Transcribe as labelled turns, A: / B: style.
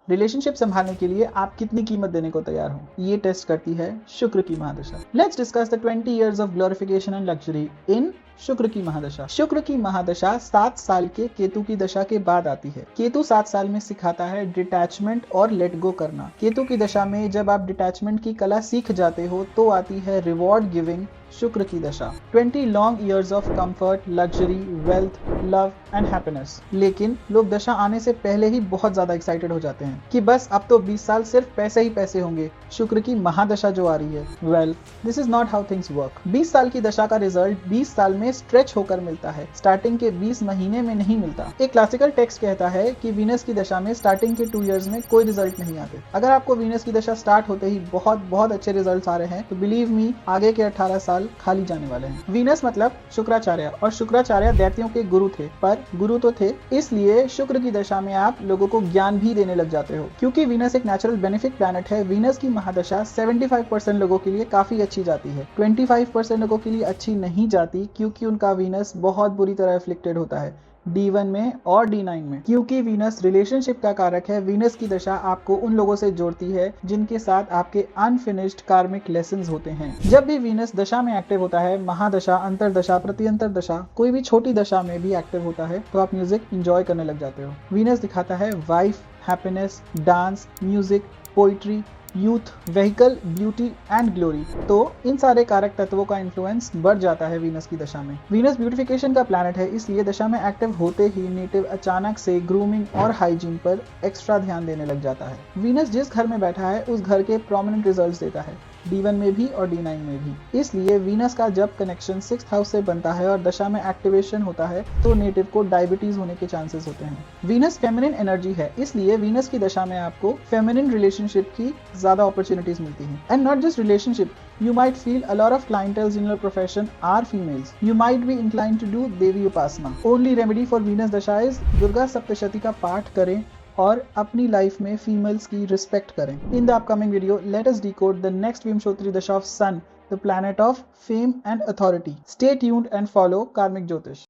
A: Relationship संभालने के लिए आप कितनी कीमत देने को तैयार हो, ये टेस्ट करती है शुक्र की महादशा। Let's discuss the 20 years of glorification and luxury in शुक्र की महादशा। शुक्र की महादशा 7 साल के केतु की दशा के बाद आती है। केतु 7 साल में सिखाता है डिटैचमेंट और लेट गो करना। केतु की दशा में जब आप डिटैचमेंट की कला सीख जाते हो तो आती है रिवॉर्ड गिविंग शुक्र की दशा। 20 long years of comfort, luxury, wealth, love and happiness. लेकिन लोग दशा आने से पहले ही बहुत ज्यादा एक्साइटेड हो जाते हैं कि बस अब तो 20 साल सिर्फ पैसे ही पैसे होंगे। शुक्र की महादशा जो आ रही है, well this is not how things work. 20 साल की दशा का रिजल्ट 20 साल में स्ट्रेच होकर मिलता है, स्टार्टिंग के 20 महीने में नहीं मिलता। एक क्लासिकल टेक्स्ट कहता है कि वीनस की दशा में स्टार्टिंग के 2 इयर्स में कोई रिजल्ट नहीं आते। अगर आपको वीनस की दशा स्टार्ट होते ही बहुत अच्छे रिजल्ट आ रहे हैं तो बिलीव मी, आगे के 18 साल खाली जाने वाले हैं। वीनस मतलब शुक्राचार्य, और शुक्राचार्य दैत्यों के गुरु थे, पर गुरु तो थे इसलिए शुक्र की दशा में आप लोगों को ज्ञान भी देने लग जाते हो। क्योंकि वीनस एक नेचुरल बेनिफिट प्लैनेट है, वीनस की महादशा 75% लोगों के लिए काफी अच्छी जाती है। 25% लोगों के लिए अच्छी नहीं जाती क्योंकि उनका वीनस बहुत बुरी तरह अफ्लिक्टेड होता है D1 में और D9 में। क्योंकि वीनस रिलेशनशिप का कारक है, वीनस की दशा आपको उन लोगों से जोड़ती है जिनके साथ आपके अनफिनिश्ड कार्मिक लेसन्स होते हैं। जब भी वीनस दशा में एक्टिव होता है, महादशा, अंतरदशा, प्रत्यंतर दशा, कोई भी छोटी दशा में भी एक्टिव होता है, तो आप म्यूजिक एंजॉय करने लग जाते हो। वीनस दिखाता है wife, happiness, dance, music, poetry, youth, vehicle, beauty and glory. तो इन सारे कारक तत्वों का इन्फ्लुएंस बढ़ जाता है वीनस की दशा में। वीनस ब्यूटिफिकेशन का प्लैनेट है, इसलिए दशा में एक्टिव होते ही नेटिव अचानक से ग्रूमिंग और हाइजीन पर एक्स्ट्रा ध्यान देने लग जाता है। वीनस जिस घर में बैठा है उस घर के प्रोमिनेंट रिजल्ट्स देता है, D1 में भी और D9 में भी। इसलिए वीनस का जब कनेक्शन 6th हाउस से बनता है और दशा में एक्टिवेशन होता है तो नेटिव को डायबिटीज होने के चांसेस होते हैं। वीनस फेमिनिन एनर्जी है, इसलिए वीनस की दशा में आपको फेमिनिन रिलेशनशिप की ज्यादा अपॉर्चुनिटीज मिलती हैं। And not just relationship, you might feel a lot of clientels in your profession are females. You might be inclined to do Devi Upasana. Only remedy for Venus दशा is Durga Saptashati का पाठ करें और अपनी लाइफ में females की respect करें। In the upcoming video let us decode the next Vimshottari dasha of sun, the planet of fame and authority. Stay tuned and follow karmic ज्योतिष।